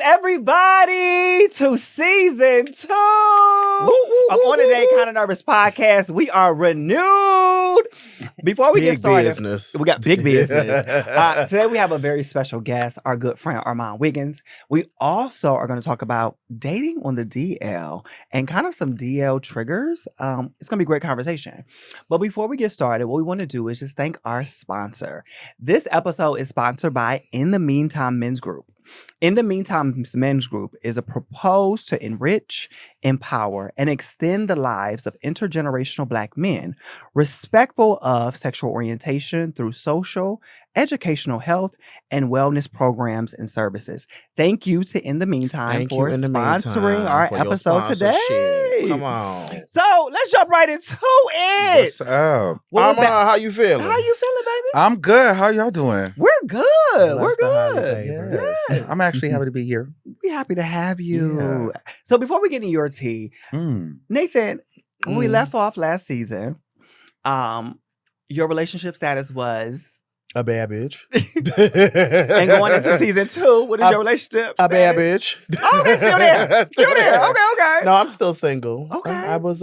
everybody to season 2 of On the Day Kinda Nervous podcast. We are renewed. Before we get started, we got big business. Today we have a very special guest, our good friend Armon Wiggins. We also are going to talk about dating on the DL and kind of some DL triggers. It's going to be a great conversation. But before we get started, what we want to do is just thank our sponsor. This episode is sponsored by In the Meantime Men's Group. In the Meantime Men's Group is a proposed to enrich, empower, and extend the lives of intergenerational Black men, respectful of sexual orientation through social, educational health, and wellness programs and services. Thank you to In the Meantime for sponsoring our episode today. Come on. So let's jump right into it. What's up? How you feeling? How you feeling, baby? I'm good. How y'all doing? We're good. We're good. Yes. I'm actually happy to be here. We're happy to have you. Yeah. So before we get into your tea, Nathan, when we left off last season, your relationship status was a bad bitch. And going into season 2, what is your relationship status? A bad bitch. Oh, okay, still there. Still there. Okay. No, I'm still single. Okay. I was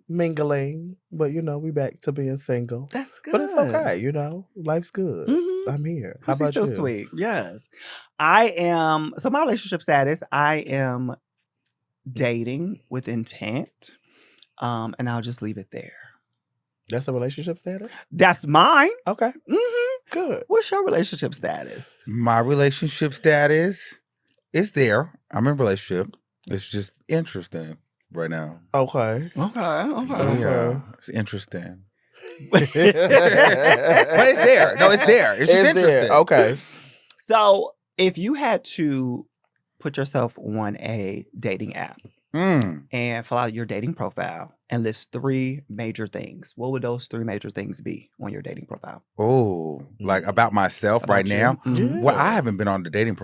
mingling, but we back to being single. That's good. But it's okay, life's good. Mm-hmm. I'm here. How about still you? Sweet. Yes. So my relationship status, I am dating with intent. And I'll just leave it there. That's a relationship status? That's mine. Okay. Mm-hmm. Good. What's your relationship status? My relationship status is there. I'm in a relationship. It's just interesting right now. Okay. Yeah, it's interesting. But it's there. No, it's there. It's just interesting. Okay. So if you had to put yourself on a dating app and fill out your dating profile and list 3 major things, what would those 3 major things be on your dating profile? Oh, like about myself right now? Mm-hmm. Well, I haven't been on the dating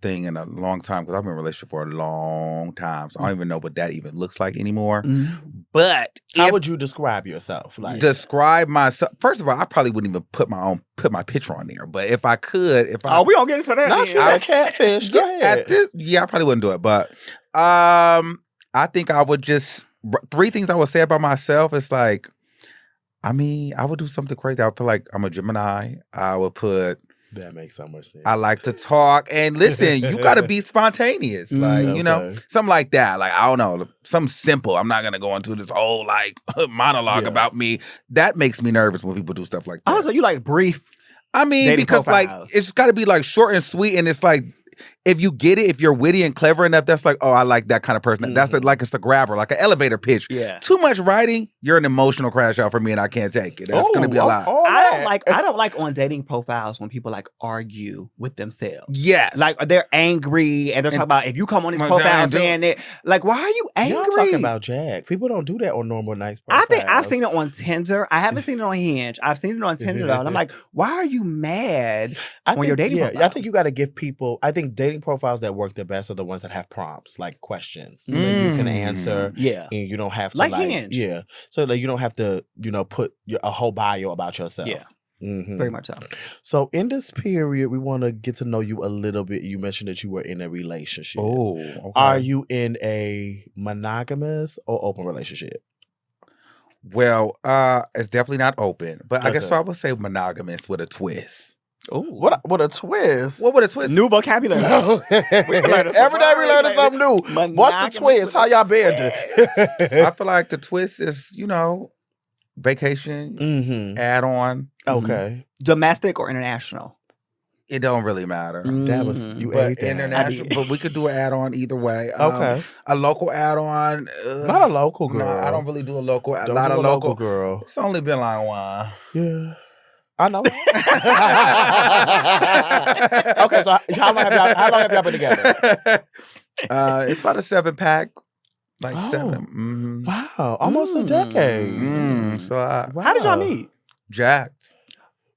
thing in a long time because I've been in a relationship for a long time. So I don't even know what that even looks like anymore. Mm-hmm. But how would you describe yourself? Describe myself. First of all, I probably wouldn't even put my picture on there. But if I could, we gonna get into that. Not sure. A catfish. Go ahead. I probably wouldn't do it. But I think I would just 3 things I would say about myself is I would do something crazy. I would put I'm a Gemini. I would put that makes so much sense. I like to talk and listen. You got to be spontaneous, something like that. I don't know, something simple. I'm not gonna go into this whole monologue about me. That makes me nervous when people do stuff like that. Oh, so you like brief? Because profiles. It's got to be short and sweet, and it's if you get it, if you're witty and clever enough, that's I like that kind of person. Mm-hmm. That's it's a grabber, like an elevator pitch. Yeah. Too much writing, you're an emotional crash out for me, and I can't take it. That's going to be a lot. I don't like on dating profiles when people argue with themselves. Yes. They're angry and they're talking about if you come on this profile saying it. Why are you angry? Y'all talking about Jack. People don't do that on normal nice profiles. I think I've seen it on Tinder. I haven't seen it on Hinge. I've seen it on Tinder though. And I'm why are you mad on your dating profile? I think you got to give people, dating profiles that work the best are the ones that have prompts, like questions that you can answer. Yeah. And you don't have to Hinge. Yeah. So you don't have to, put a whole bio about yourself. Yeah. Mm-hmm. Very much so. So in this period, we want to get to know you a little bit. You mentioned that you were in a relationship. Oh. Okay. Are you in a monogamous or open relationship? Well, it's definitely not open, but I guess I would say monogamous with a twist. Oh, what a twist! What would a twist? New vocabulary. Every day we learn something new. What's the twist? How y'all been? I feel like the twist is, vacation, add on. Okay. Domestic or international? It don't really matter. That was international, but we could do an add on either way. Okay. A local add on. Not a local girl. No, I don't really do a local. Don't do a local girl. It's only been one. Yeah. I know. Okay, so how long have y'all been together? It's about a 7-pack. 7. Mm-hmm. Wow, almost a decade. So how did y'all meet? Jacked.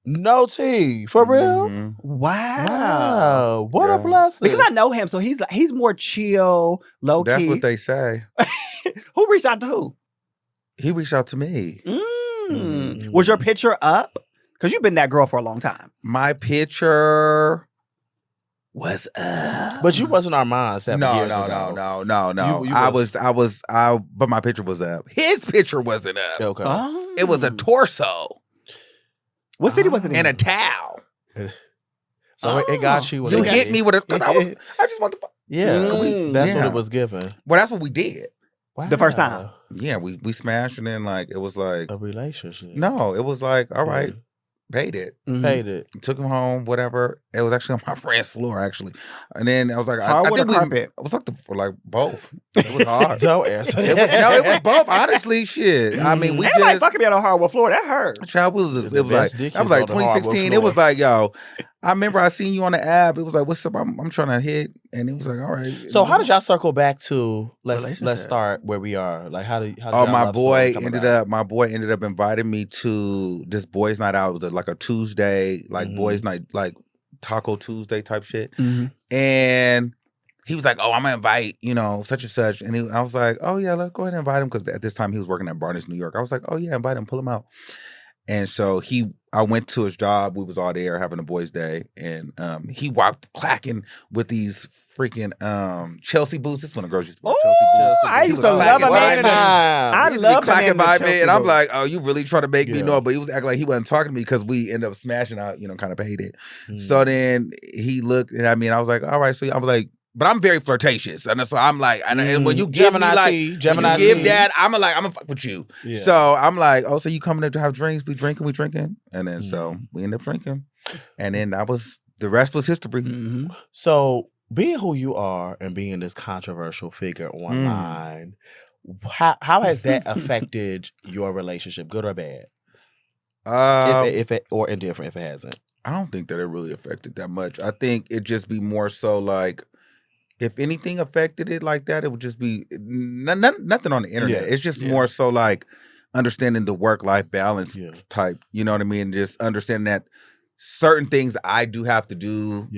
No tea. For real? Mm-hmm. Wow. What a blessing. Because I know him, so he's more chill, low key. That's what they say. Who reached out to who? He reached out to me. Was your picture up? Because you've been that girl for a long time. My picture What's up? But you wasn't Armon 7 years ago. No. But my picture was up. His picture wasn't up. Okay. Oh. It was a torso. What city was it in? And a towel. So it got you. You hit me with a. Cause I just want to. Yeah, that's what it was given. Well, that's what we did. Wow. The first time. Yeah, we smashed, and then like it was like a relationship. No, it was like all right. Paid it. Mm-hmm. Paid it. Took him home, whatever. It was actually on my friend's floor, actually. And then I was like, hardwood or carpet? It was like both. It was hard. Don't answer. It was both. Honestly, shit. I mean, we Everybody fucking me on a hardwood floor. That hurt. Child, it was like 2016. It was like, yo, I remember I seen you on the app. It was like, what's up? I'm trying to hit, and it was like, all right. So how did y'all circle back to let's start where we are? Like how did my boy ended up inviting me to this boys' night out. It was like a Tuesday, like boys' night, like Taco Tuesday type shit. Mm-hmm. And he was like, oh, I'm gonna invite, such and such. And I was like, oh yeah, let's go ahead and invite him, because at this time he was working at Barnes, New York. I was like, oh yeah, invite him, pull him out. And so I went to his job. We was all there having a boys' day, and he walked clacking with these freaking Chelsea boots. This is when the girls used to wear Chelsea boots. I used to love a man. I love clacking by me, and I'm like, oh, you really trying to make me know? But he was acting like he wasn't talking to me because we ended up smashing out. Kind of paid it. So then he looked, and I was like, all right. So I was like. But I'm very flirtatious, and so I'm like, and when you give me like, when you give that, I'm gonna fuck with you. Yeah. So I'm like, oh, so you coming to have drinks? We drinking, and then so we end up drinking, and then the rest was history. Mm-hmm. So being who you are and being this controversial figure online, how has that affected your relationship, good or bad? If it or indifferent, if it hasn't. I don't think that it really affected that much. I think it just be more so like. If anything affected it like that, it would just be nothing on the internet. Yeah. It's just more so like understanding the work-life balance type. You know what I mean? Just understanding that certain things I do have to do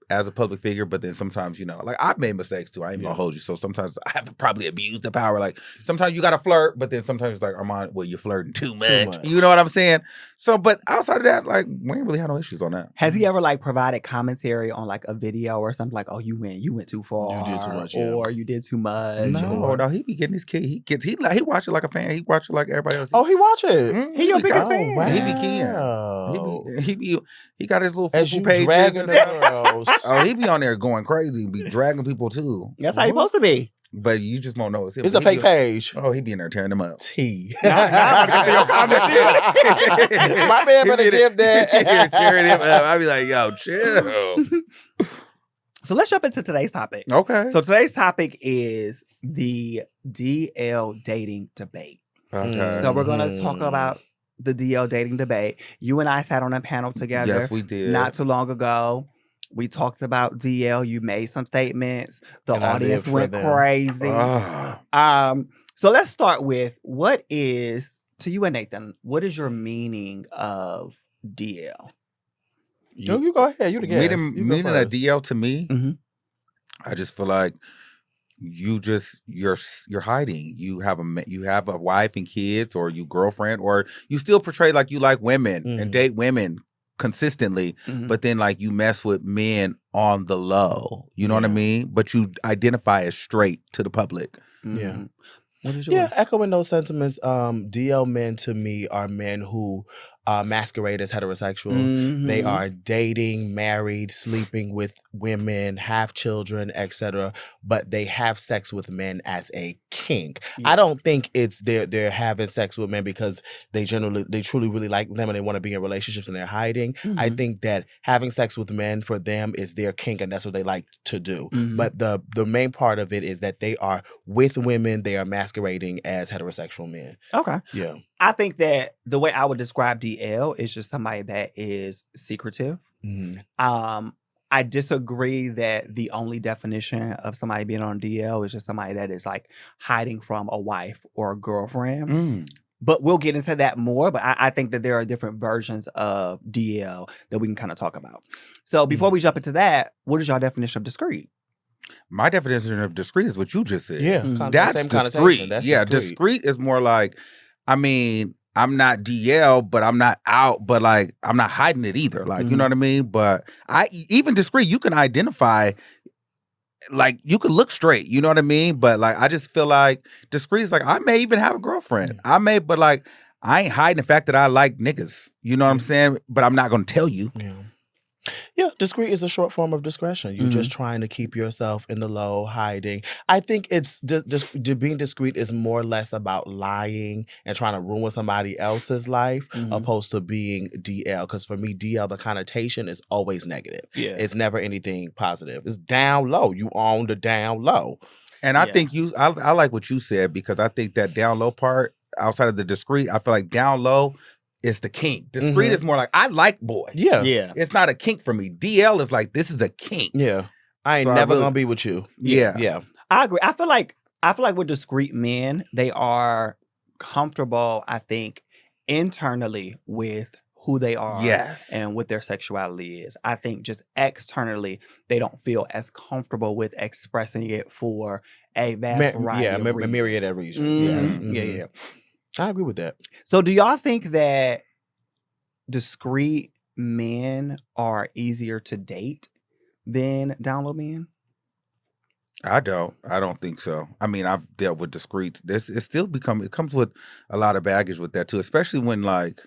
as a public figure, but then sometimes, like I've made mistakes too. I ain't gonna hold you. So sometimes I have probably abused the power. Like sometimes you gotta flirt, but then sometimes it's like, Armon, well, you're flirting too much. You know what I'm saying? So, but outside of that, like we ain't really had no issues on that. Has he ever like provided commentary on like a video or something like, oh, you went too far, you did too much, or you did too much? No, he be getting his kid. He watch it like a fan. He watch it like everybody else. Oh, he watch it. Mm-hmm. He your biggest fan. Wow. He be he got his little Facebook page. Oh, he be on there going crazy, be dragging people too. That's how you supposed to be. But you just won't know it's him. It's a fake page. Oh, he be in there tearing them up. T. My man better give that. Tearing him up. I be like, yo, chill. So let's jump into today's topic. Okay. So today's topic is the DL dating debate. Okay. So we're going to talk about the DL dating debate. You and I sat on a panel together. Yes, we did. Not too long ago. We talked about DL. You made some statements. The audience went crazy. So let's start with what is, to you and Nathan, what is your meaning of DL? You go ahead. You the guest. Meaning a DL to me, I just feel like you're hiding. You have a wife and kids, or you girlfriend, or you still portray like you like women and date women consistently, but then like you mess with men on the low. You know what I mean? But you identify as straight to the public. Yeah. What is yours? Yeah, echoing those sentiments. DL men to me are men who masquerade as heterosexual. They are dating, married, sleeping with women, have children, etc. But they have sex with men as a kink. Yeah. I don't think it's they're having sex with men because they truly really like them and they want to be in relationships and they're hiding. I think that having sex with men for them is their kink and that's what they like to do. But the main part of it is that they are with women. They are masquerading as heterosexual men. Okay. Yeah. I think that the way I would describe DL is just somebody that is secretive. I disagree that the only definition of somebody being on DL is just somebody that is like hiding from a wife or a girlfriend. But we'll get into that more. But I think that there are different versions of DL that we can kind of talk about. So before we jump into that, what is your definition of discreet? My definition of discreet is what you just said. Yeah. That's discreet. Discreet is more like, I mean, I'm not DL, but I'm not out, but like I'm not hiding it either. Like, you know what I mean? But even discreet, you can identify, like you could look straight, you know what I mean? But like I just feel like discreet is like I may even have a girlfriend. But like I ain't hiding the fact that I like niggas. You know what I'm saying? But I'm not gonna tell you. Yeah, discreet is a short form of discretion. You're just trying to keep yourself in the low, hiding. I think it's just being discreet is more or less about lying and trying to ruin somebody else's life opposed to being DL. Because for me, DL, the connotation is always negative. Yeah. It's never anything positive. It's down low. You own the down low. And I think I like what you said, because I think that down low part, outside of the discreet, I feel like down low is the kink. Discreet is more like, I like boys. Yeah. It's not a kink for me. DL is like, this is a kink. Yeah. I ain't never gonna be with you. Yeah. I agree. I feel like with discreet men, they are comfortable, I think, internally with who they are and what their sexuality is. I think just externally, they don't feel as comfortable with expressing it for a vast variety of reasons. Myriad of reasons. Yes. Yeah. I agree with that. So do y'all think that discreet men are easier to date than down low men? I don't think so. I mean, I've dealt with discreets. It comes with a lot of baggage with that too, especially when like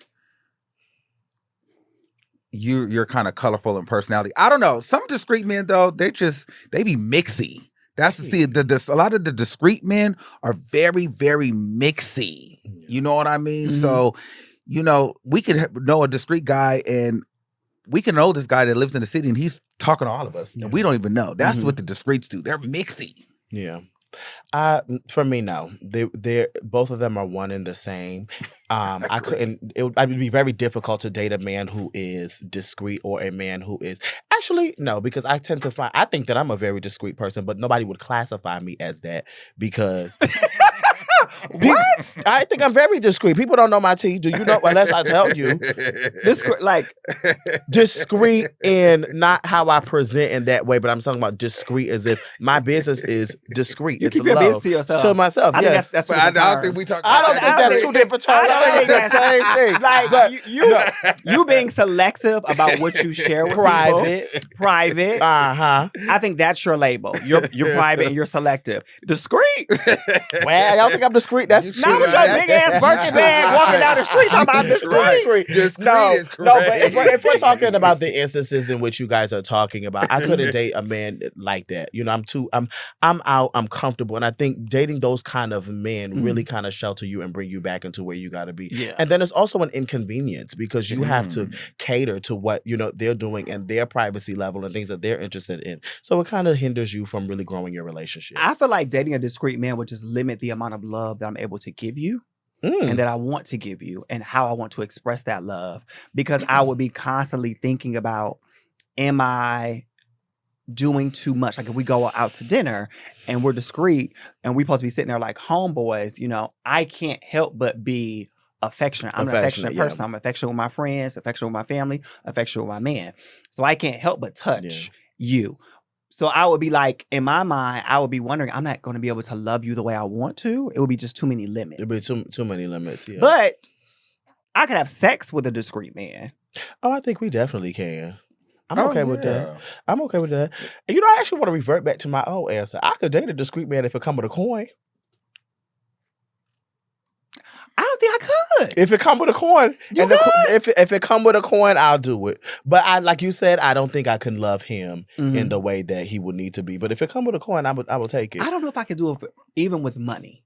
you're kind of colorful in personality. I don't know. Some discreet men though, they be mixy. That's a lot of the discreet men are very, very mixy. You know what I mean? So, you know, we could know a discreet guy, and we can know this guy that lives in the city, and he's talking to all of us, and we don't even know. That's what the discreets do. They're mixy. Yeah. For me, no. They're both of them are one and the same. I'd be very difficult to date a man who is discreet or a man who is actually no, because I think that I'm a very discreet person, but nobody would classify me as that because what? I think I'm very discreet. People don't know my tea. Do you know? Unless I tell you. Discreet in not how I present in that way, but I'm talking about discreet as if my business is discreet. You keep your business to yourself. To myself, I yes. Think that's I don't think we talk about I don't think that's two different terms. I think that's the same thing. Like, but you being selective about what you share with private. I think that's your label. You're private and you're selective. Discreet. Well, I don't think I'm discreet. That's not with your big ass Birkin bag walking down the street talking about discreet. Discreet is correct. No, but if we're talking about the instances in which you guys are talking about, I couldn't date a man like that. You know, I'm out, I'm comfortable. And I think dating those kind of men really kind of shelter you and bring you back into where you got to be. Yeah. And then it's also an inconvenience because you have to cater to what, you know, they're doing and their privacy level and things that they're interested in. So it kind of hinders you from really growing your relationship. I feel like dating a discreet man would just limit the amount of love that I'm able to give you. And that I want to give you and how I want to express that love, because I would be constantly thinking about, am I doing too much? Like if we go out to dinner and we're discreet and we're supposed to be sitting there like homeboys, you know, I can't help but be affectionate. I'm an affectionate person. I'm affectionate with my friends, affectionate with my family, affectionate with my man. So I can't help but touch you. So I would be like, in my mind, I would be wondering, I'm not going to be able to love you the way I want to. It would be just too many limits. It would be too many limits, yeah. But I could have sex with a discreet man. Oh, I think we definitely can. I'm okay with that. I'm okay with that. And you know, I actually want to revert back to my old answer. I could date a discreet man if it come with a coin. I don't think I could. If it come with a coin, if it come with a coin, I'll do it. But I, like you said, I don't think I can love him in the way that he would need to be. But if it come with a coin, I will take it. I don't know if I could do it even with money.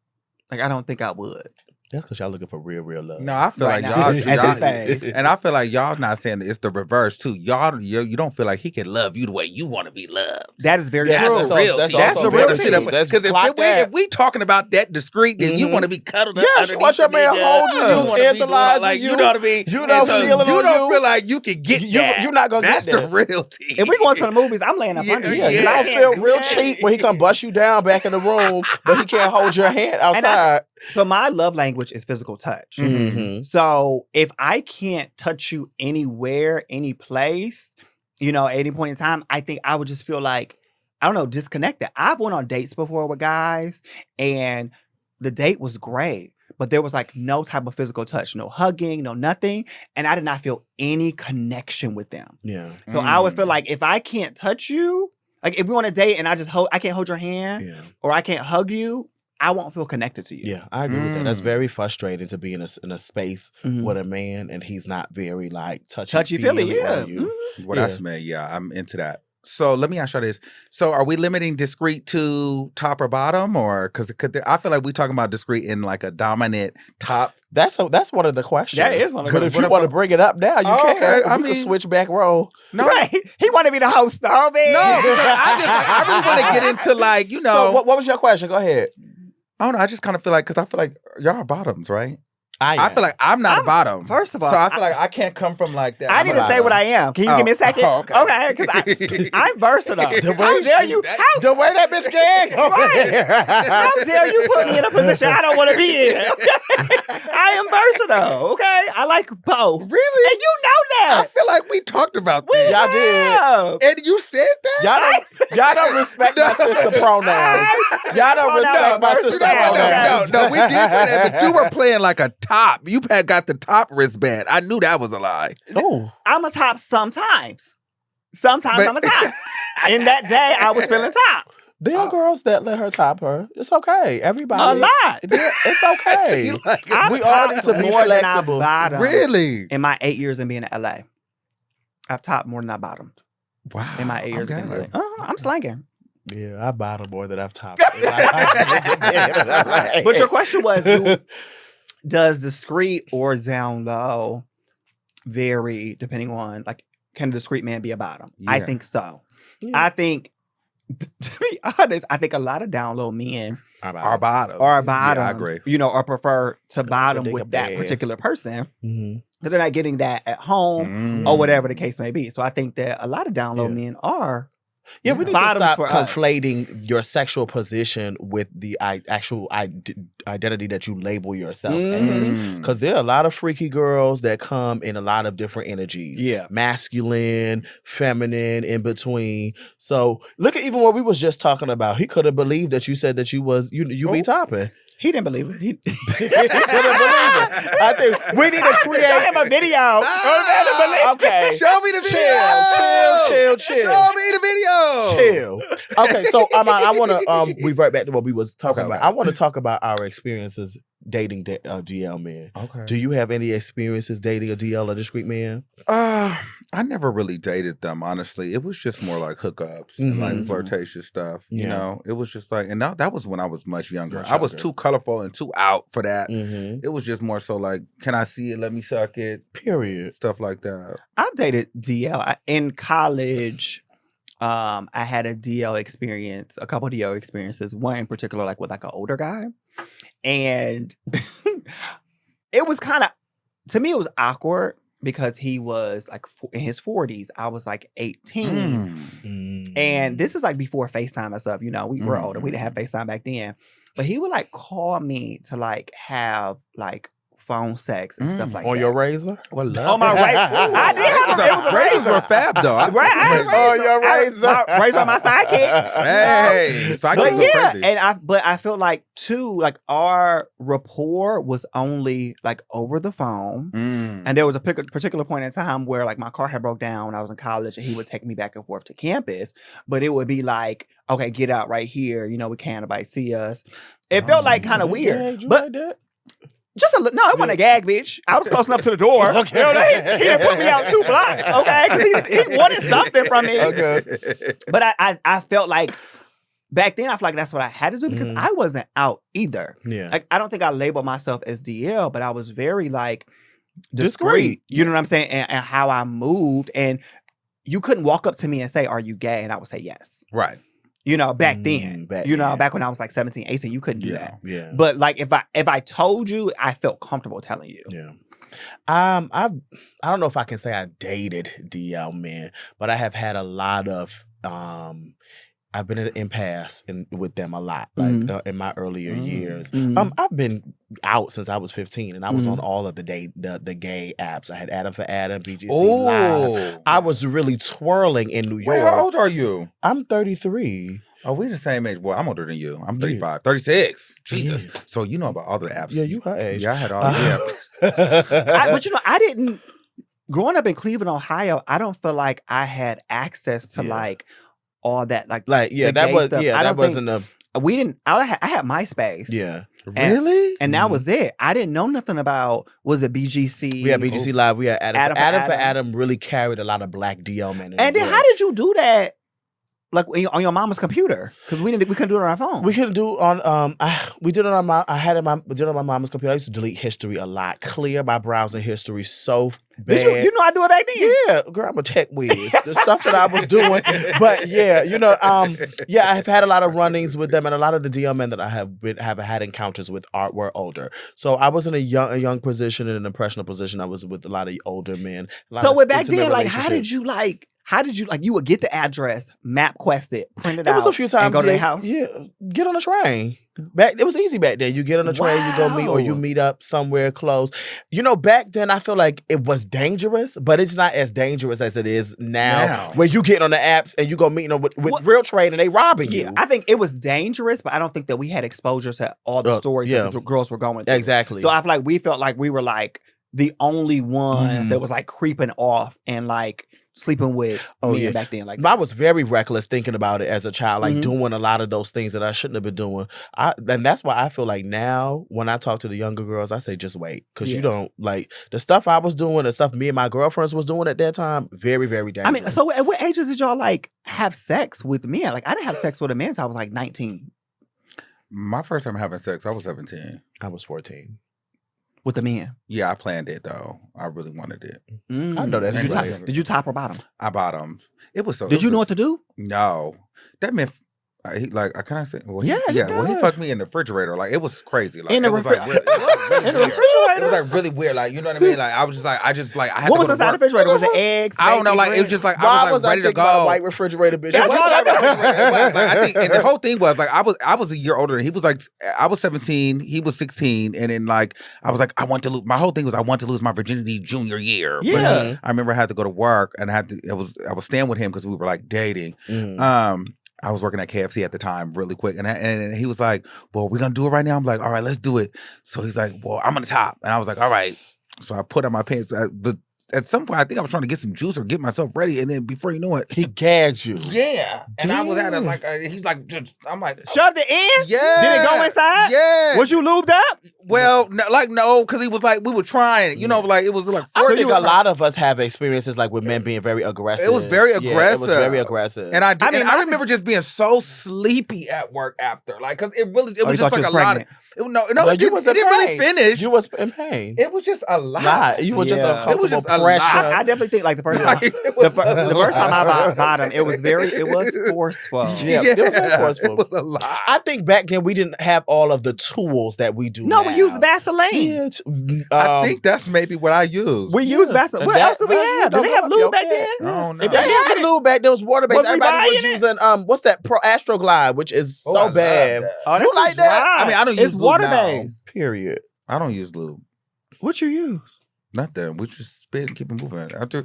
Like I don't think I would. That's because y'all looking for real love. No, I feel like y'all and I feel like y'all not saying that it's the reverse too. You don't feel like he can love you the way you want to be loved. That is very true. That's the real tea. That's the real tea. Because if we talking about that discreet, then you want to be cuddled up. Yes, you want your man hold you, tantalize you. You know what I mean? You don't feel like you can get that. You're not gonna get that. That's the real tea. If we going to the movies, I'm laying up under you. You don't feel real cheap when he come bust you down back in the room, but he can't hold your hand outside. So my love language is physical touch. Mm-hmm. So if I can't touch you anywhere, any place, you know, at any point in time, I think I would just feel like, I don't know, disconnected. I've went on dates before with guys and the date was great. but there was like no type of physical touch, no hugging, no nothing. And I did not feel any connection with them. Yeah. So I would feel like if I can't touch you, like if we on a date and I can't hold your hand or I can't hug you, I won't feel connected to you. Yeah, I agree with that. That's very frustrating to be in a space with a man and he's not very like touchy-feely. Yeah. Well, that's me. Yeah, I'm into that. So let me ask you this. So are we limiting discreet to top or bottom? Or because I feel like we talking about discreet in like a dominant top. That's one of the questions. That is one of the questions. But if you want to bring it up now, you can. Okay. I mean, can switch back role. No, right. He wanted me to host though, man. No, I really want to get into like, you know. So what was your question? Go ahead. I don't know. I just kind of feel like, because I feel like y'all are bottoms, right? I feel like I'm not a bottom. First of all. So I feel like I can't come from like that. I need to say what I am. Can you give me a second? Okay, because I'm versatile. How dare you? The way that bitch gagged. Right. How dare you put me in a position I don't want to be in? I am versatile, okay? I like both. Really? And you know that. I feel like we talked about this. Y'all did. And you said that? Y'all don't respect my sister pronouns. Y'all don't respect my sister pronouns. No, we did that, but you were playing like a top. You had got the top wristband. I knew that was a lie. Oh, I'm a top sometimes. Sometimes I'm a top. In that day, I was feeling top. There are girls that let her top her. It's okay. Everybody. A lot. It's okay. We all need to be more flexible. Than I really? In my 8 years in being in LA, I've topped more than I bottomed. Wow. In my 8 years in LA. I'm slanging. Yeah, I bottom more than I've topped. But your question was, does discreet or down low vary depending on, like, can a discreet man be a bottom? Yeah. I think so. Yeah. I think, to be honest, I think a lot of down low men are bottoms. Yeah, I agree. You know, or prefer to bottom with that particular person because they're not getting that at home or whatever the case may be. So I think that a lot of down low men are. Yeah, we need to stop conflating your sexual position with the actual identity that you label yourself as. Because there are a lot of freaky girls that come in a lot of different energies. Yeah. Masculine, feminine, in between. So look at even what we was just talking about. He could have believed that you said that you be topping. He didn't believe it. He couldn't believe it. I think we need to create him a video. Okay. Show me the video. Chill. Show me the video. Chill. Okay, so I want to revert back to what we was talking about. I want to talk about our experiences dating DL men. Okay. Do you have any experiences dating a DL or discreet man? I never really dated them, honestly. It was just more like hookups and like flirtatious stuff. You know, it was just like, and that was when I was much younger. I was too colorful and too out for that. It was just more so like, can I see it? Let me suck it. Period. Stuff like that. I've dated DL in college. I had a DL experience, a couple of DL experiences. One in particular, like with like an older guy. And it was kind of, to me, it was awkward because he was like in his 40s. I was like 18. And this is like before FaceTime and stuff. You know, we were older. We didn't have FaceTime back then. But he would like call me to like have like phone sex and stuff like that. On your razor? On my razor. I did have it was a razor. Were fab though. On your razor. Razor on my sidekick. Hey, but yeah, crazy. But I feel like too, like our rapport was only like over the phone, and there was a particular point in time where like my car had broke down when I was in college, and he would take me back and forth to campus. But it would be like, okay, get out right here. You know, we can't nobody see us. It felt like kind of weird, but. Just it wasn't a gag, bitch. I was close enough to the door. Okay. You know, he didn't put me out 2 blocks, okay? Because he wanted something from me. Okay. But I felt like, back then, I feel like that's what I had to do because I wasn't out either. Yeah. Like, I don't think I labeled myself as DL, but I was very, like, discreet. You know what I'm saying? And how I moved. And you couldn't walk up to me and say, are you gay? And I would say yes. Right. You know, back then, back when I was like 17, 18, you couldn't do that. Yeah. But like, if I told you, I felt comfortable telling you. Yeah. I don't know if I can say I dated DL men, but I have had a lot of, I've been at an impasse with them a lot, like in my earlier years. I've been out since I was 15, and I was on all of the gay apps. I had Adam for Adam, BGC Live. I was really twirling in New York. Wait, how old are you? I'm 33. Oh, we're the same age. Boy, I'm older than you. I'm 35. 36. Jesus. Yeah. So you know about all the apps. Yeah, you her age. Yeah, I had all the apps. But I didn't, growing up in Cleveland, Ohio, I don't feel like I had access to like all that. That was, stuff. That wasn't we didn't, I had MySpace. Yeah. Really? And that was it. I didn't know nothing about, was it BGC? We had BGC Live. We had Adam for Adam really carried a lot of black DL men. And then how did you do that? Like on your mama's computer? Because we couldn't do it on our phone. We couldn't do it on we did it on my did it on my mama's computer. I used to delete history a lot. Clear my browser history so bad. Did you know I do it back then? Yeah, girl, I'm a tech whiz. The stuff that I was doing. But yeah, I've had a lot of run-ins with them, and a lot of the DL men that I have had encounters with were older. So I was in a young position, in an impressionable position. I was with a lot of older men. So back then, like, how did you you would get the address, MapQuest it, print it out. It was a few times. And go to their house. Yeah, get on a train. It was easy back then. You get on a train, you go meet, or you meet up somewhere close. Back then I feel like it was dangerous, but it's not as dangerous as it is now. Where you get on the apps and you go meet with real train and they robbing you. I think it was dangerous, but I don't think that we had exposure to all the stories that the girls were going through. Exactly. So I feel like we felt like we were like the only ones that was like creeping off and like sleeping with men back then. Like, I was very reckless thinking about it as a child, like doing a lot of those things that I shouldn't have been doing. And that's why I feel like now when I talk to the younger girls, I say just wait, because you don't like the stuff I was doing, the stuff me and my girlfriends was doing at that time. Very, very dangerous. I mean, so at what ages did y'all like have sex with men? Like, I didn't have sex with a man until I was like 19. My first time having sex, I was 17. I was 14. With the men? Yeah, I planned it though. I really wanted it. I know that's right. Did you top or bottom? I bottomed. It was so. Did you know what to do? No, that meant can I say? Well, he fucked me in the refrigerator. Like, it was crazy. Like, in the refrigerator. It was like really weird. Like, you know what I mean? Like, I was just like, I had. What was inside the refrigerator? Was it eggs? I don't know. Like, it was just like I was like ready to go. About a white refrigerator, bitch. That's all I know. I think, and the whole thing was like I was a year older than he was. Like, I was 17, he was 16, and then like I was like, I want to lose. My whole thing was I want to lose my virginity junior year. Yeah. But I remember I had to go to work, and I was staying with him because we were like dating. I was working at KFC at the time really quick. And he was like, well, we're going to do it right now? I'm like, all right, let's do it. So he's like, well, I'm on the top. And I was like, all right. So I put on my pants. But at some point, I think I was trying to get some juice or get myself ready. And then before you know it, he gagged you. Yeah. And I was at it like, he's like, I'm like, shoved it in? Yeah. Did it go inside? Yeah. Was you lubed up? Well, no, because he was like, we were trying. You know, like, it was like, I think a lot of us have experiences like with men being very aggressive. It was very aggressive. Yeah, it was very aggressive. And I remember just being so sleepy at work after. Like, because it was just like a lot of. No, it didn't really finish. You was in pain. It was just a lot. You were just uncomfortable. It was just pressure. I definitely think like the first time, the first time I bottomed, it was forceful. Yeah, it was very forceful. It was a lot. I think back then we didn't have all of the tools that we do now. We used Vaseline. Yeah, I think that's maybe what I used. We used Vaseline. What else did we have? Did they have lube back then? I don't know. If they had the lube back, there was water based. Everybody was using what's that? Astroglide, which is so bad. Oh, you like that? I mean, I don't use lube water now. based. Period. I don't use lube. What you use? Nothing. We just spit and keep it moving. After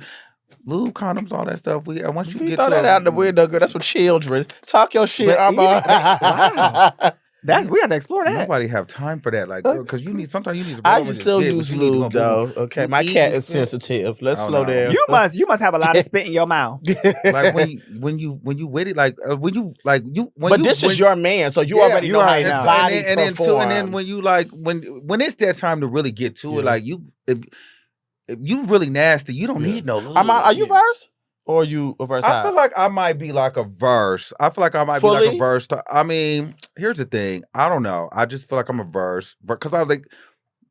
lube, condoms, all that stuff. Once you get throw that out the window, girl. That's for children. Talk your shit, Armon. Wow. We got to explore that. Nobody have time for that, like, because sometimes you need. I still use lube though. Okay, my cat is sensitive. Let's slow down. You must have a lot of spit in your mouth. Like when you with it, like when you. But this is your man, so you already know how his body performs. And then when you like when it's that time to really get to it, like if you really nasty, you don't need no lube. Are you verse? Or you a verse? I feel like I might be like a verse. I feel like I might be like a verse. I mean, here's the thing. I don't know. I just feel like I'm a verse. Because I was like,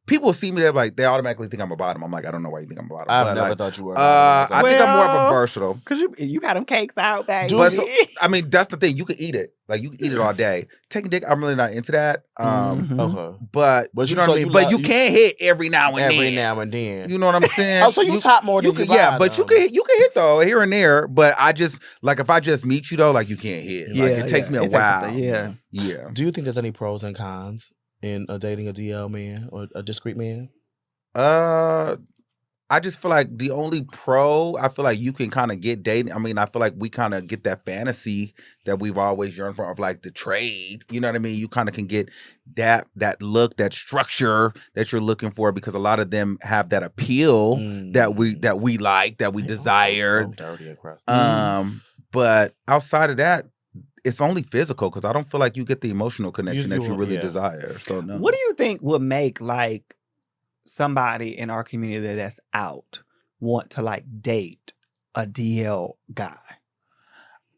people see me, they automatically think I'm a bottom. I'm like, I don't know why you think I'm a bottom. I've never thought you were. I think I'm more of a versatile. Because you had them cakes out, baby. But I mean, that's the thing. You can eat it. Like, you can eat it all day. Taking dick, I'm really not into that. But you know what I mean? But you can hit every now and then. You know what I'm saying? So you top more than you buy, yeah, but you can hit though here and there. But I just like if I just meet you though, like you can't hit. Like it takes me a while. Yeah. Do you think there's any pros and cons in dating a DL man or a discreet man? I just feel like the only pro, I feel like you can kind of get dating. I mean, I feel like we kind of get that fantasy that we've always yearned for of like the trade. You know what I mean? You kind of can get that look, that structure that you're looking for, because a lot of them have that appeal that we like, that we desire. So dirty across. But outside of that, it's only physical, because I don't feel like you get the emotional connection that you really desire. So no. What do you think would make like somebody in our community that's out want to like date a DL guy?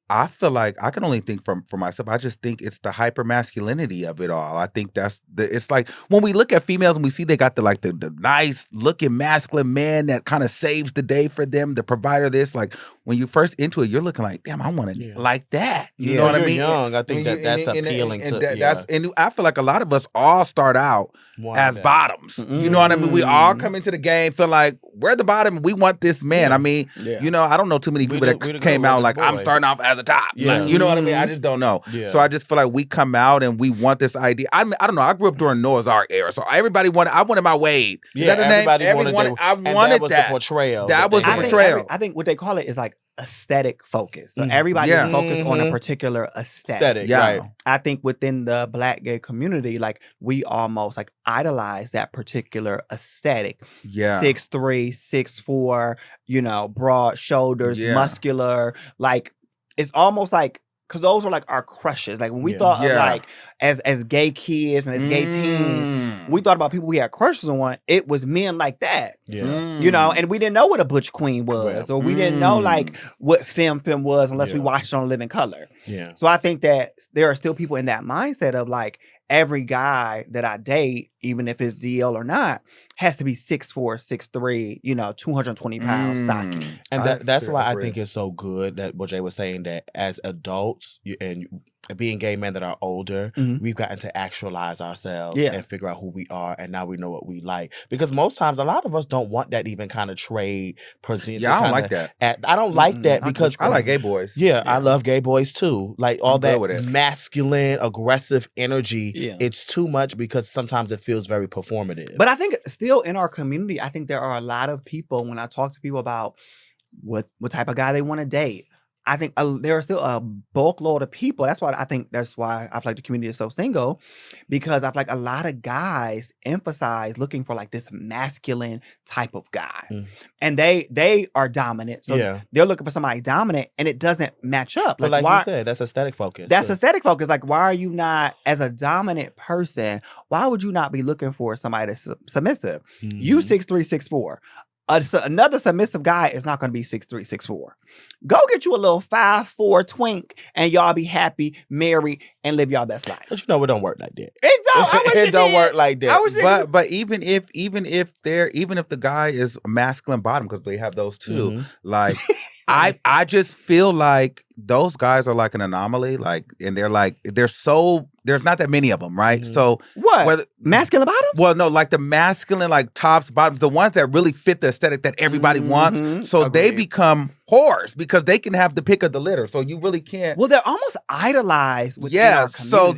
I feel like I can only think for myself. I just think it's the hyper masculinity of it all. I think it's like when we look at females and we see they got the nice looking masculine man that kind of saves the day for them, the provider. This, like when you first into it, you're looking like, damn, I want to like that. You know what I mean? Young, I think that's appealing to. And I feel like a lot of us all start out as bottoms. You know what I mean? We all come into the game feel like we're the bottom. We want this man. I mean, you know, I don't know too many people that came out like I'm starting off as a top. Like, you know what I mean? I just don't know. So I just feel like we come out and we want this idea. I don't know. I grew up during Noah's Ark era, so I wanted my Wade. Is that his name? I wanted was that. The portrayal. That was the portrayal. I think what they call it is like aesthetic focus. So everybody is focused on a particular aesthetic. Right. I think within the Black gay community, like we almost like idolize that particular aesthetic. 6'3", 6'4", you know, broad shoulders, muscular. Like it's almost like, because those are like our crushes. Like when we thought of like as gay kids and as gay teens, we thought about people we had crushes on. It was men like that. You know, and we didn't know what a butch queen was, or we didn't know like what femme was unless we watched it on Living Color. So I think that there are still people in that mindset of like every guy that I date, even if it's DL or not, has to be 6'4", 6'3", you know, 220 pounds, stocky. And that's why I think it's so good that what Jay was saying, that as adults and being gay men that are older, we've gotten to actualize ourselves and figure out who we are, and now we know what we like. Because most times, a lot of us don't want that even kind of trade presented. Yeah, I don't like that. I don't like that because I like gay boys. Yeah, I love gay boys too. Like all that masculine, aggressive energy. It's too much because sometimes it feels very performative. But I think still in our community, I think there are a lot of people, when I talk to people about what type of guy they want to date, I think there are still a bulk load of people. That's why I feel like the community is so single, because I feel like a lot of guys emphasize looking for like this masculine type of guy, and they are dominant. So they're looking for somebody dominant, and it doesn't match up. Like you said, that's aesthetic focus. That's aesthetic focus. Like, why are you not, as a dominant person, why would you not be looking for somebody that's submissive? You 6'3", 6'4". Another submissive guy is not going to be 6'3", 6'4". Go get you a little 5'4" twink, and y'all be happy, married, and live y'all best life. But you know it don't work like that. It don't. It don't work like that. But even if the guy is a masculine bottom, because they have those too, like I just feel like those guys are like an anomaly. Like, and there's not that many of them, right? So what? Masculine bottom? Well, no, like the masculine, like tops, bottoms, the ones that really fit the aesthetic that everybody wants. So they become whores because they can have the pick of the litter. So you really can't. Well, they're almost idolized within our community. So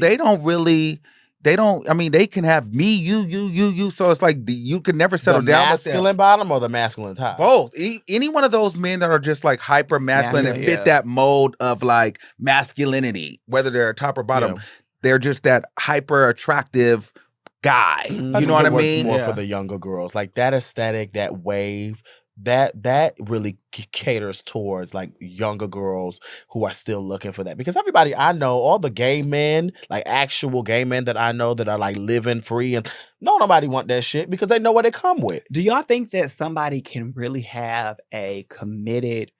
I mean, they can have me, you. So it's like you can never settle down with them. The masculine bottom or the masculine top? Both. Any one of those men that are just like hyper masculine and fit that mold of like masculinity, whether they're top or bottom, they're just that hyper attractive guy. You know what I mean? More for the younger girls, like that aesthetic, that wave. That really caters towards like younger girls who are still looking for that. Because everybody I know, all the gay men, like actual gay men that I know that are like living free, and nobody want that shit because they know what it come with. Do y'all think that somebody can really have a committed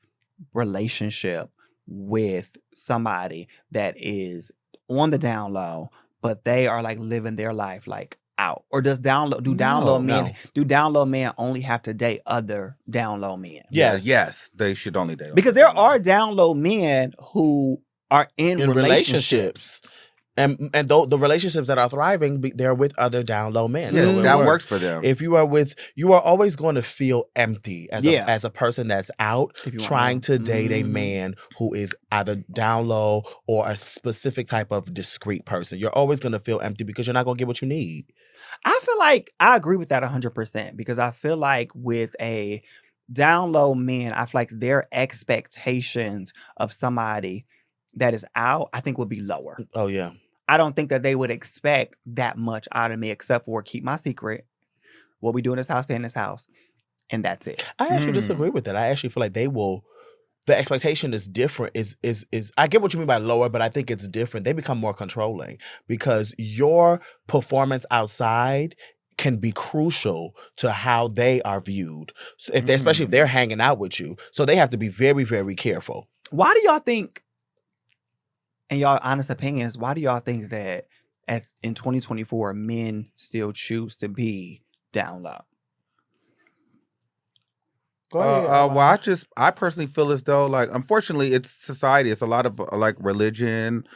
relationship with somebody that is on the down low, but they are like living their life like out? Or do down low men only have to date other down low men? Yes, they should only date. Because there are down low men who are in relationships. And though the relationships that are thriving, they're with other down low men. Yeah, so that works for them. If you are always going to feel empty as a person that's out trying to date a man who is either down low or a specific type of discreet person. You're always going to feel empty because you're not going to get what you need. I feel like I agree with that 100% because I feel like with a down low men, I feel like their expectations of somebody that is out, I think would be lower. Oh, yeah. I don't think that they would expect that much out of me except for keep my secret. What we do in this house, stay in this house. And that's it. I actually disagree with that. I actually feel like they will. The expectation is different. Is I get what you mean by lower, but I think it's different. They become more controlling because your performance outside can be crucial to how they are viewed. So especially if they're hanging out with you. So they have to be very, very careful. Why do y'all think, in y'all honest opinions, why do y'all think that in 2024 men still choose to be down low? Go ahead. Well, I personally feel as though, like, unfortunately, it's society. It's a lot of like religion,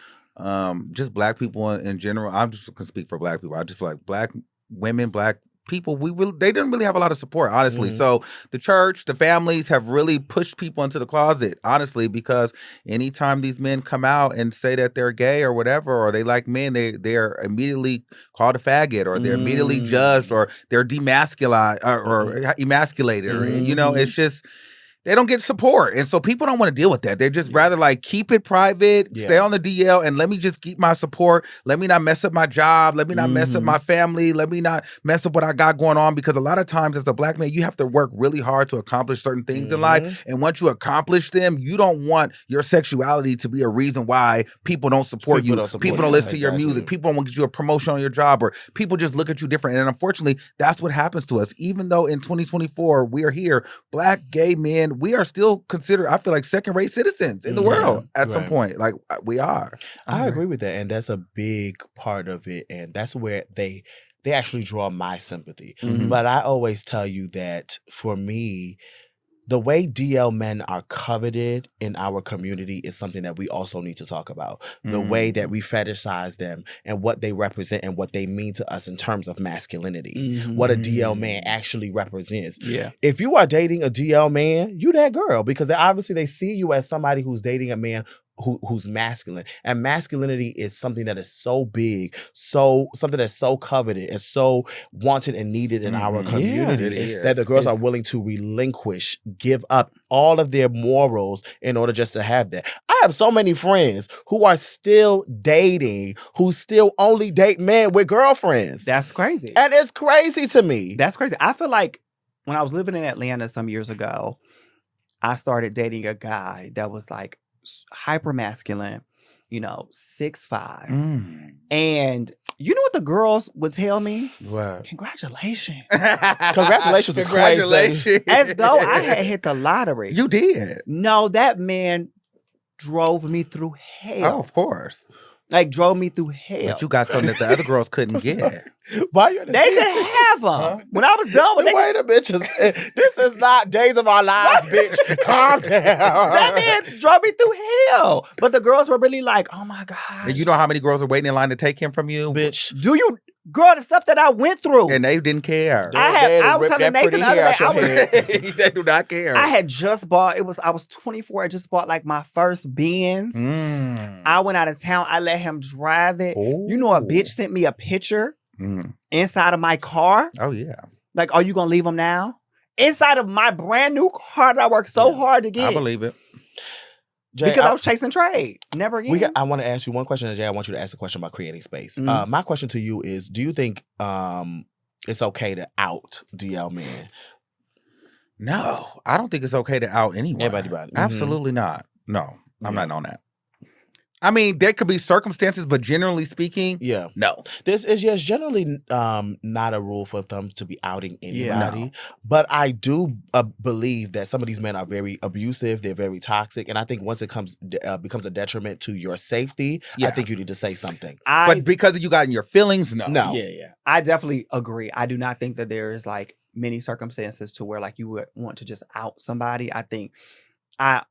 just black people in general. I'm just gonna speak for black people. I just feel like black women, black people, they didn't really have a lot of support, honestly. So the church, the families have really pushed people into the closet, honestly, because anytime these men come out and say that they're gay or whatever, or they like men, they're immediately called a faggot, or they're immediately judged, or they're demasculated or emasculated. Or, you know, it's just, they don't get support. And so people don't want to deal with that. They just rather like keep it private, stay on the DL, and let me just keep my support. Let me not mess up my job. Let me not mess up my family. Let me not mess up what I got going on. Because a lot of times as a black man, you have to work really hard to accomplish certain things in life. And once you accomplish them, you don't want your sexuality to be a reason why people don't support you. People don't listen to your music. People don't want to get you a promotion on your job, or people just look at you different. And unfortunately, that's what happens to us. Even though in 2024, we are here, black, gay men, we are still considered, I feel like, second-rate citizens in the world at some point. Like, we are. I agree with that. And that's a big part of it. And that's where they actually draw my sympathy. But I always tell you that for me, the way DL men are coveted in our community is something that we also need to talk about. The way that we fetishize them and what they represent and what they mean to us in terms of masculinity. What a DL man actually represents. Yeah. If you are dating a DL man, you that girl, because obviously they see you as somebody who's dating a man who's masculine. And masculinity is something that is so big, something that's so coveted and so wanted and needed in our community that the girls are willing to relinquish, give up all of their morals in order just to have that. I have so many friends who are still dating, who still only date men with girlfriends. That's crazy. And it's crazy to me. That's crazy. I feel like when I was living in Atlanta some years ago, I started dating a guy that was like hyper masculine, 6'5". And you know what the girls would tell me? What? Congratulations. Congratulations is crazy. As though I had hit the lottery. You did. No, that man drove me through hell. Oh, of course. Like, drove me through hell. But you got something that the other girls couldn't get. Why they could have them. When I was done with wait a bitch. This is not Days of Our Lives, bitch. Calm down. That man drove me through hell. But the girls were really like, oh my God. And you know how many girls are waiting in line to take him from you? Bitch. Do you? Girl, the stuff that I went through. And they didn't care. I was telling Nathan the other day, they do not care. I had just bought, I was 24. I just bought like my first Benz. I went out of town. I let him drive it. Ooh. You know, a bitch sent me a picture inside of my car. Oh, yeah. Like, are you going to leave him now? Inside of my brand new car that I worked so hard to get. I believe it. Jay, because I was chasing trade. Never again. I want to ask you one question, and Jay, I want you to ask a question about creating space. My question to you is, do you think it's okay to out DL men? No, I don't think it's okay to out anyone. Everybody. Absolutely not. No, I'm not on that. I mean, there could be circumstances, but generally speaking, no. This is just generally not a rule for them to be outing anybody. No. But I do believe that some of these men are very abusive. They're very toxic. And I think once it becomes a detriment to your safety, I think you need to say something. But because you got in your feelings, no. Yeah. I definitely agree. I do not think that there is like many circumstances to where like you would want to just out somebody. I think I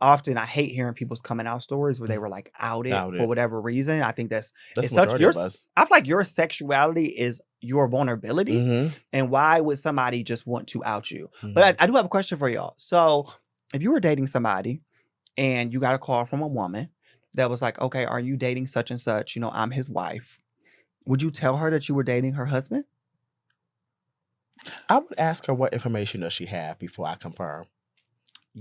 hate hearing people's coming out stories where they were like outed for whatever reason. I think that's the majority of us. I feel like your sexuality is your vulnerability. And why would somebody just want to out you? But I do have a question for y'all. So if you were dating somebody and you got a call from a woman that was like, okay, are you dating such and such? I'm his wife. Would you tell her that you were dating her husband? I would ask her what information does she have before I confirm.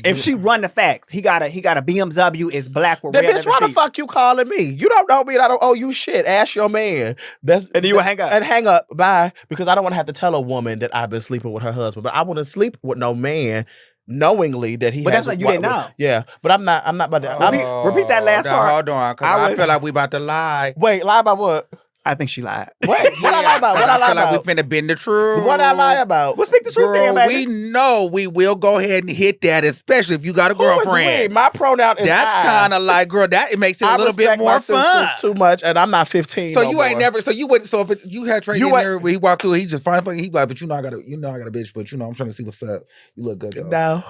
If she run the facts, he got a BMW. It's black with then red. Bitch, why the fuck you calling me? You don't know me and I don't owe you shit. Ask your man. And then you would hang up. And hang up. Bye. Because I don't want to have to tell a woman that I've been sleeping with her husband. But I wouldn't sleep with no man knowingly that he. But that's like you didn't know. Yeah, but I'm not about to. Repeat that last part. Hold on, because I feel like we about to lie. Wait, lie about what? I think she lied. Wait, what I lie about? What I lie about? Like we finna bend the truth. What I lie about? Well, speak the truth, Girl, then, we know we will go ahead and hit that, especially if you got a girlfriend. My pronoun is that's kind of like, girl, that it makes it a little bit more fun. Too much, and I'm not 15. So you ain't never. So you wouldn't. So if you had Trey in there, he walked through, he just fine. He like, but I got a bitch, but I'm trying to see what's up. You look good though. No,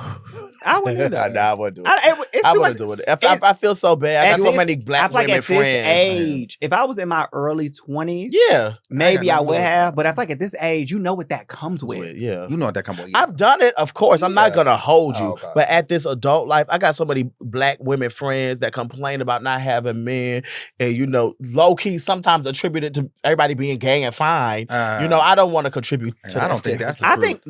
I wouldn't do that. No, I wouldn't do it. I wouldn't do it. I feel so bad. I got so many black women friends. At this age, if I was in my early 20s, yeah. Maybe I would have, but I feel like at this age, you know what that comes with. Yeah. You know what that comes with. Yeah. I've done it, of course. I'm not going to hold you. But at this adult life, I got so many black women friends that complain about not having men and, low-key sometimes attributed to everybody being gay and fine. I don't want to contribute to that. I don't think that's the I truth. think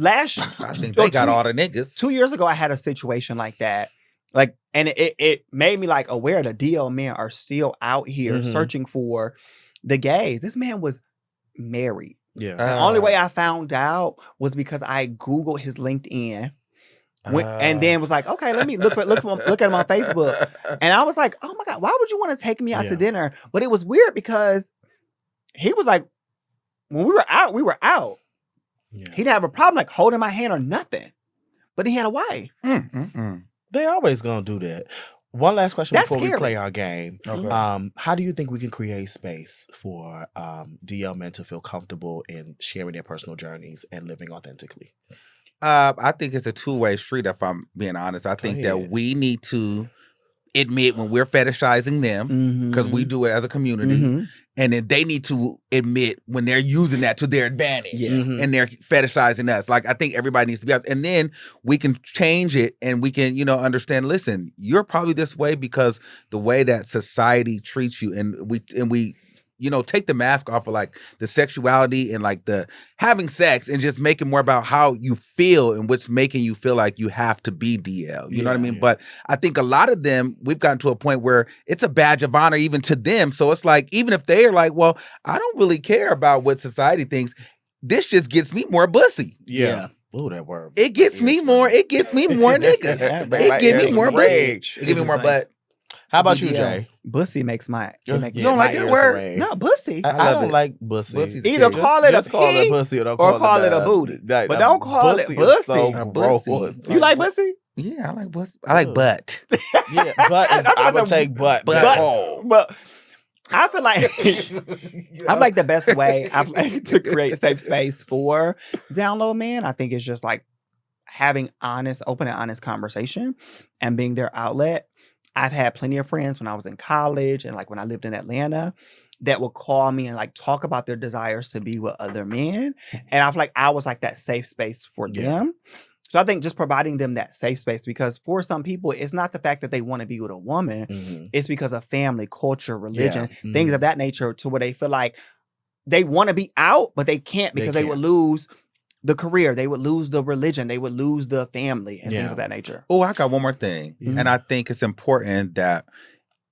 I think they got all the niggas. 2 years ago, I had a situation like that. And it made me aware that DL men are still out here searching for the gays. This man was married. Yeah. The only way I found out was because I Googled his LinkedIn and then was like, okay, let me look at him on Facebook. And I was like, oh my God, why would you want to take me out to dinner? But it was weird because he was like, when we were out. Yeah. He didn't have a problem holding my hand or nothing. But he had a wife. They always gonna do that. One last question before we play our game. Okay. How do you think we can create space for DL men to feel comfortable in sharing their personal journeys and living authentically? I think it's a two-way street, if I'm being honest. I think that we need to admit when we're fetishizing them, because we do it as a community, and then they need to admit when they're using that to their advantage and they're fetishizing us. I think everybody needs to be honest. And then we can change it and we can, understand, listen, you're probably this way because the way that society treats you, and we take the mask off of the sexuality and the having sex and just make it more about how you feel and what's making you feel like you have to be DL. You know what I mean? Yeah. But I think a lot of them, we've gotten to a point where it's a badge of honor even to them. So it's even if they are well, I don't really care about what society thinks, this just gets me more pussy. Yeah. Ooh, that word. It gets me more niggas. It gives me more rage. It gives me more butt. How about you, Jay? Bussy makes my... You don't like that word? No, bussy. I don't like bussy. Either call it a call it pussy or call it a booty. But don't call it bussy. So you like bussy? Yeah, I like bussy. I like butt. Yeah, butt is... I would take butt. But I feel like the best way to create a safe space for down low men, I think, is just having open and honest conversation and being their outlet. I've had plenty of friends when I was in college and when I lived in Atlanta that would call me and talk about their desires to be with other men. And I feel like I was that safe space for them. So I think just providing them that safe space, because for some people, it's not the fact that they want to be with a woman. It's because of family, culture, religion, things of that nature, to where they feel like they want to be out, but they can't because they would lose the career, they would lose the religion, they would lose the family and things of that nature. Oh, I got one more thing. And I think it's important that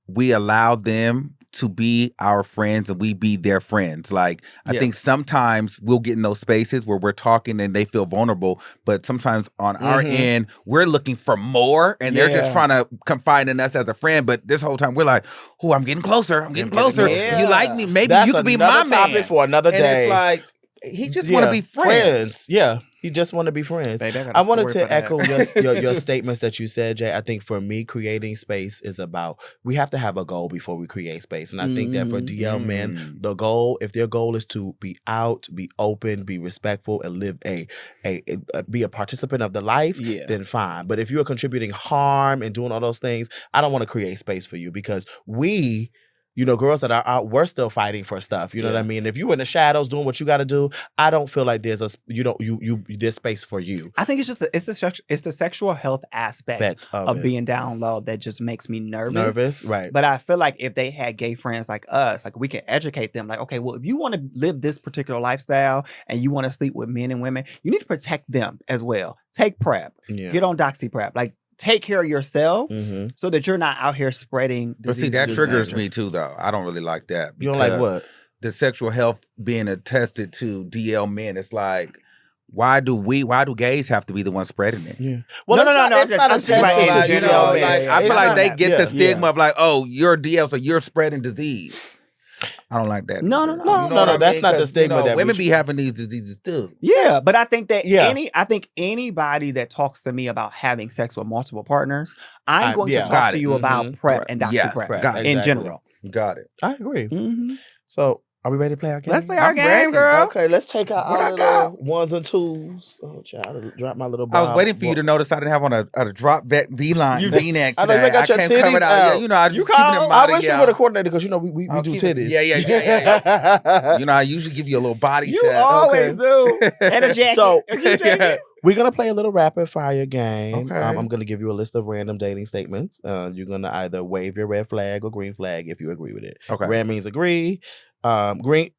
we allow them to be our friends and we be their friends. I think sometimes we'll get in those spaces where we're talking and they feel vulnerable, but sometimes on our end, we're looking for more and they're just trying to confide in us as a friend. But this whole time we're like, oh, I'm getting closer. I'm getting closer. You like me. Maybe you could be my man. Topic for another day. And it's he just want to be friends. Yeah, he just want to be friends. I wanted to echo your statements that you said, Jay. I think for me, creating space is about, we have to have a goal before we create space. And I think that for DL men, the goal, if their goal is to be out, be open, be respectful, and live be a participant of the life, then fine. But if you're contributing harm and doing all those things, I don't want to create space for you, because we girls that are out, we're still fighting for stuff. You know what I mean? If you in the shadows doing what you got to do, I don't feel like there's there's space for you. I think it's just it's the sexual health aspect of being down low that just makes me nervous. Right? But I feel like if they had gay friends like us, like we can educate them. Like, okay, well, if you want to live this particular lifestyle and you want to sleep with men and women, you need to protect them as well. Take PrEP. Get on Doxy PrEP. Like, take care of yourself so that you're not out here spreading disease. But see, that triggers me too, though. I don't really like that. You don't like what? The sexual health being attested to DL men. It's like, why do gays have to be the ones spreading it? Yeah. Well, no. It's not attested. I feel like they get the stigma of like, oh, you're DL, so you're spreading disease. I don't like that. No. That's not the stigma that women be having these diseases too. Yeah, but I think that anybody that talks to me about having sex with multiple partners, I'm going to talk to you about PrEP and Doxy PrEP in general. Got it. I agree. So, are we ready to play our game? Let's play our game, girl. Okay, let's take out our little ones and twos. Oh, child, drop my little bob. I was waiting for you to notice I didn't have on a drop V-line V-neck today. I know you got your titties out. Yeah, I just keep it in mind. I wish we would have coordinated because, we do titties. Yeah. I usually give you a little body set. You always do. And a jacket. So, we're going to play a little rapid fire game. Okay. I'm going to give you a list of random dating statements. You're going to either wave your red flag or green flag if you agree with it. Okay. Red means agree. Green,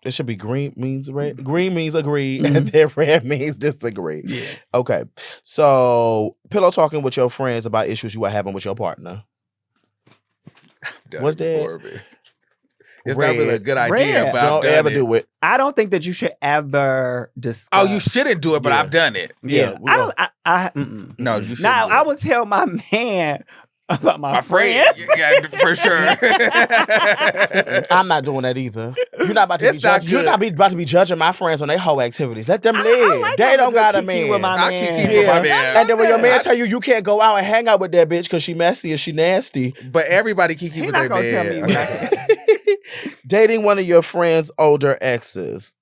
it should be green means red. Green means agree, and then red means disagree. Yeah. Okay. So, pillow talking with your friends about issues you are having with your partner. What's that? It's not really a good idea, but don't ever do it. I don't think that you should ever discuss. Oh, you shouldn't do it, but I've done it. Yeah. No, you shouldn't. Now, I would tell my man about my friend. Yeah, for sure. I'm not doing that either. You're not about to be about to be judging my friends on their whole activities. Let them live. Like they don't got a man. I keep with my man. And then when your man tell you can't go out and hang out with that bitch because she messy and she nasty. But everybody keep with their man. Dating one of your friends' older exes.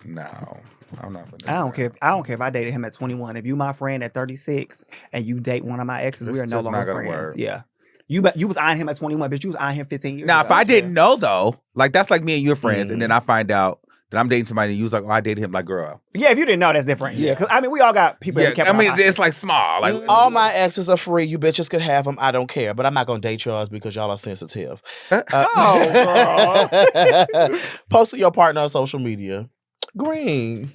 No. I'm not. I don't care. I don't care if I dated him at 21. If you my friend at 36 and you date one of my exes, we are no longer friends. Work. Yeah. You was eyeing him at 21, but you was eyeing him 15 years now, ago. If I didn't know though, like that's like me and your friends, and then I find out that I'm dating somebody and you was like, oh, I dated him, like, girl. Yeah, if you didn't know, that's different. Yeah, because we all got people that kept it's like small. Like all my exes are free. You bitches could have them. I don't care. But I'm not going to date yours because y'all are sensitive. Oh, girl. Post to your partner on social media. Green.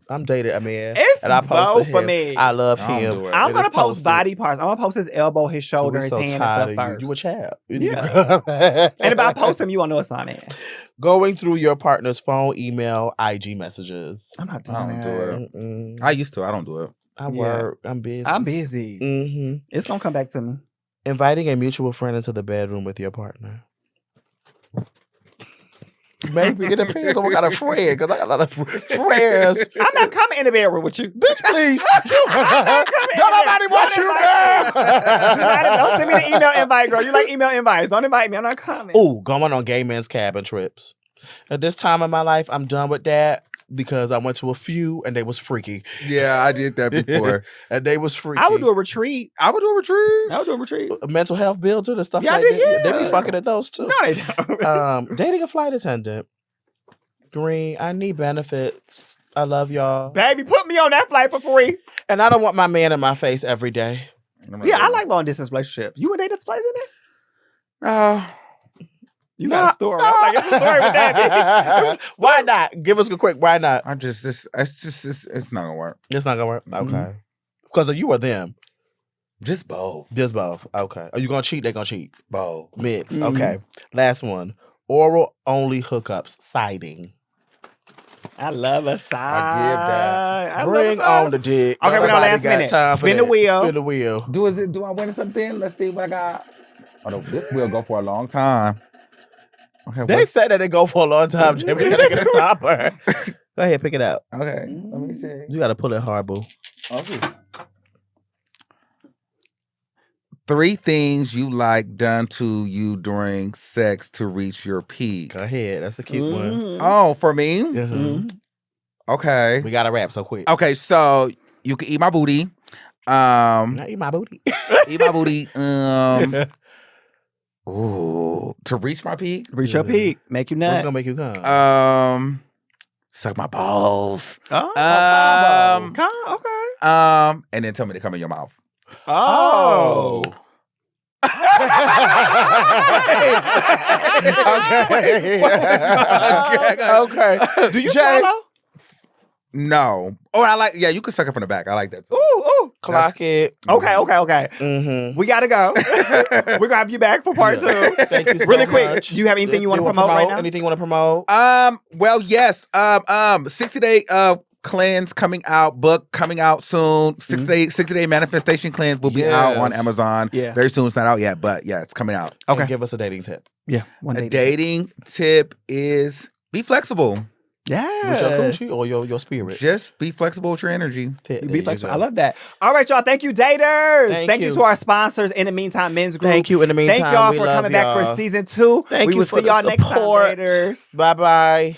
I'm dating Amir. It's and I both for me. I love him. I'm going to post body parts. I'm going to post his elbow, his shoulder, his hand, and stuff first. You a child. Yeah. And if I post him, you won't know it's not man. Going through your partner's phone, email, IG messages. I'm not doing that. Do it. I used to. I don't do it. I work. I'm busy. Mm-hmm. It's going to come back to me. Inviting a mutual friend into the bedroom with your partner. Maybe it depends on what kind of friend, because I got a lot of friends. I'm not coming in the bedroom with you. Bitch, please. Don't nobody want you, girl. Don't send me the email invite, girl. You like email invites. Don't invite me. I'm not coming. Ooh, going on gay men's cabin trips. At this time in my life, I'm done with that because I went to a few and they was freaky. Yeah, I did that before. And they was freaky. I would do a retreat. I would do a retreat. A mental health builder and stuff like that. Yeah. They be fucking at those too. No, they don't. Dating a flight attendant. Green, I need benefits. I love y'all. Baby, put me on that flight for free. And I don't want my man in my face every day. Yeah, I like long distance relationships. You would date this flight attendant? You got a story. I'm like, it's a story with that bitch. Why not? Give us a quick. Why not? It's not gonna work. It's not gonna work. Okay. Because of you or them. Just both. Okay. Are you gonna cheat? They gonna cheat. Both. Mix. Okay. Last one. Oral only hookups. Siding. I love a side. I give that. Bring on the dick. Okay, we're on last minute. Spin the wheel. Do I win something? Let's see what I got. Oh, this will go for a long time. Okay, they said that it go for a long time, Jimmy. We gotta stop her. Go ahead, pick it out. Okay, let me see. You gotta pull it hard, boo. Okay. 3 things you like done to you during sex to reach your peak. Go ahead. That's a cute one. Oh, for me? Mm-hmm. Okay. We gotta wrap so quick. Okay, so you can eat my booty. Not eat my booty. Eat my booty. Ooh, to reach my peak? Reach your peak. Make you nut. What's gonna make you come? Suck my balls. Oh, okay. And then tell me to come in your mouth. Oh. Okay. Do you swallow? No. Oh, you can suck it from the back. I like that too. Ooh. Clock it. Okay. Mm-hmm. We gotta go. We're gonna have you back for part 2. Thank you so really quick. much. Do you have anything you want to promote right now? Anything you want to promote? Well, yes. 60-day cleanse coming out, book coming out soon. 60-day manifestation cleanse will be out on Amazon. Yeah. Very soon. It's not out yet, but yeah, it's coming out. Okay. And give us a dating tip. Yeah. A dating tip is be flexible. Yeah. With your coochie or your spirit? Just be flexible with your energy. Be flexible. I love that. All right, y'all. Thank you, daters. Thank you to our sponsors. In the meantime, Men's Group. Thank you. In the meantime, thank y'all for coming back for season 2. Thank you will for see y'all next time, daters. Bye-bye.